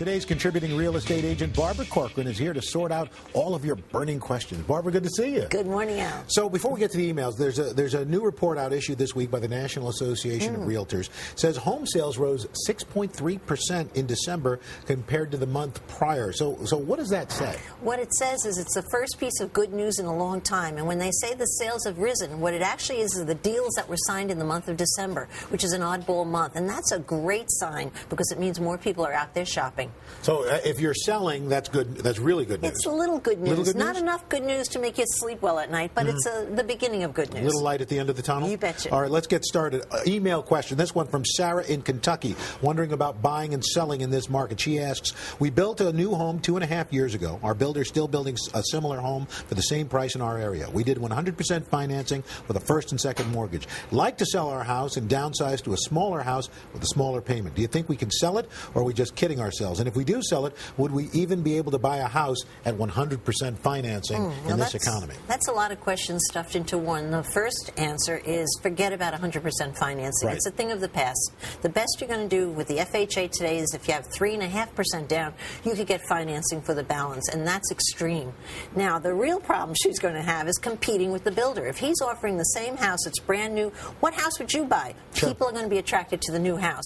Today's contributing real estate agent, Barbara Corcoran, is here to sort out all of your burning questions. Barbara, good to see you. Good morning, Al. So before we get to the emails, there's a new report out issued this week by the National Association of Realtors. It says home sales rose 6.3% in December compared to the month prior. So what does that say? What it says is it's the first piece of good news in a long time. And when they say the sales have risen, what it actually is the deals that were signed in the month of December, which is an oddball month. And that's a great sign because it means more people are out there shopping. So if you're selling, that's good. That's really good news. It's a little good news. Little good Not news? enough good news to make you sleep well at night, but it's the beginning of good news. A little light at the end of the tunnel? You betcha. All right, let's get started. Email question. This one from Sarah in Kentucky, wondering about buying and selling in this market. She asks, we built a new home 2.5 years ago. Our builder's still building a similar home for the same price in our area. We did 100% financing with a first and second mortgage. Like to sell our house and downsize to a smaller house with a smaller payment. Do you think we can sell it, or are we just kidding ourselves? And if we do sell it, would we even be able to buy a house at 100% financing in this economy? That's a lot of questions stuffed into one. The first answer is forget about 100% financing. Right. It's a thing of the past. The best you're going to do with the FHA today is if you have 3.5% down, you could get financing for the balance, and that's extreme. Now, the real problem she's going to have is competing with the builder. If he's offering the same house that's brand new, what house would you buy? Sure. People are going to be attracted to the new house.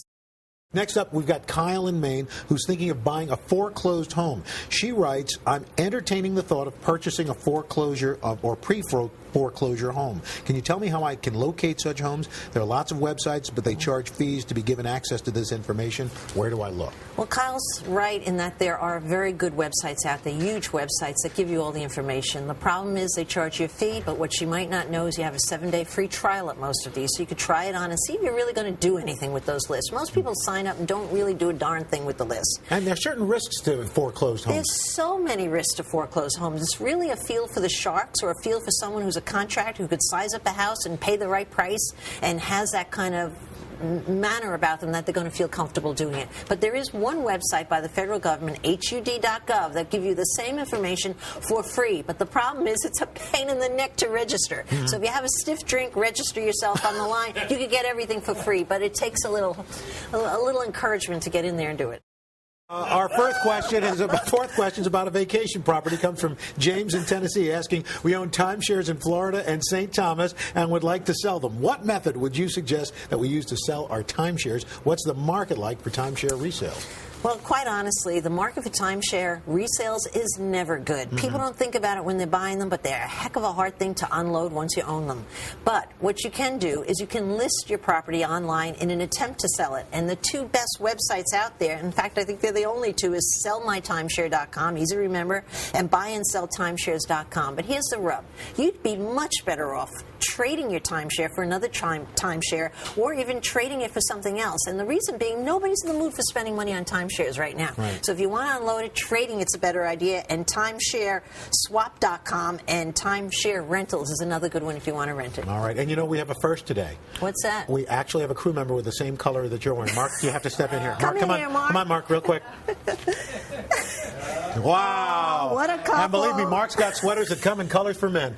Next up, we've got Kyle in Maine, who's thinking of buying a foreclosed home. She writes, I'm entertaining the thought of purchasing a foreclosure or pre-foreclosure home. Can you tell me how I can locate such homes? There are lots of websites, but they charge fees to be given access to this information. Where do I look? Well, Kyle's right in that there are very good websites out there, huge websites that give you all the information. The problem is they charge you a fee, but what she might not know is you have a 7-day free trial at most of these, so you could try it on and see if you're really going to do anything with those lists. Most people sign up and don't really do a darn thing with the list. And there are certain risks to foreclosed homes. There's so many risks to foreclosed homes. It's really a feel for the sharks or a feel for someone who's a contractor who could size up a house and pay the right price and has that kind of manner about them that they're going to feel comfortable doing it. But there is one website by the federal government, HUD.gov, that give you the same information for free. But the problem is it's a pain in the neck to register. So if you have a stiff drink, register yourself on the line. You could get everything for free, but it takes a little encouragement to get in there and do it. Our fourth question is about a vacation property. Comes from James in Tennessee, asking, we own timeshares in Florida and St. Thomas and would like to sell them. What method would you suggest that we use to sell our timeshares? What's the market like for timeshare resales? Well, quite honestly, the market for timeshare resales is never good. People don't think about it when they're buying them, but they're a heck of a hard thing to unload once you own them. But what you can do is you can list your property online in an attempt to sell it. And the two best websites out there, in fact, I think they're the only two, is sellmytimeshare.com, easy to remember, and buyandSellTimeshares.com. But here's the rub. You'd be much better off trading your timeshare for another timeshare, or even trading it for something else. And the reason being, nobody's in the mood for spending money on timeshares right now. Right. So if you want to unload it, trading it's a better idea. And timeshareswap.com and timeshare rentals is another good one if you want to rent it. All right. And you know, we have a first today. What's that? We actually have a crew member with the same color that you're wearing. Mark, you have to step in here. Come Mark, in here, Mark. Come on, Mark, real quick. Wow. What a couple. And believe me, Mark's got sweaters that come in colors for men.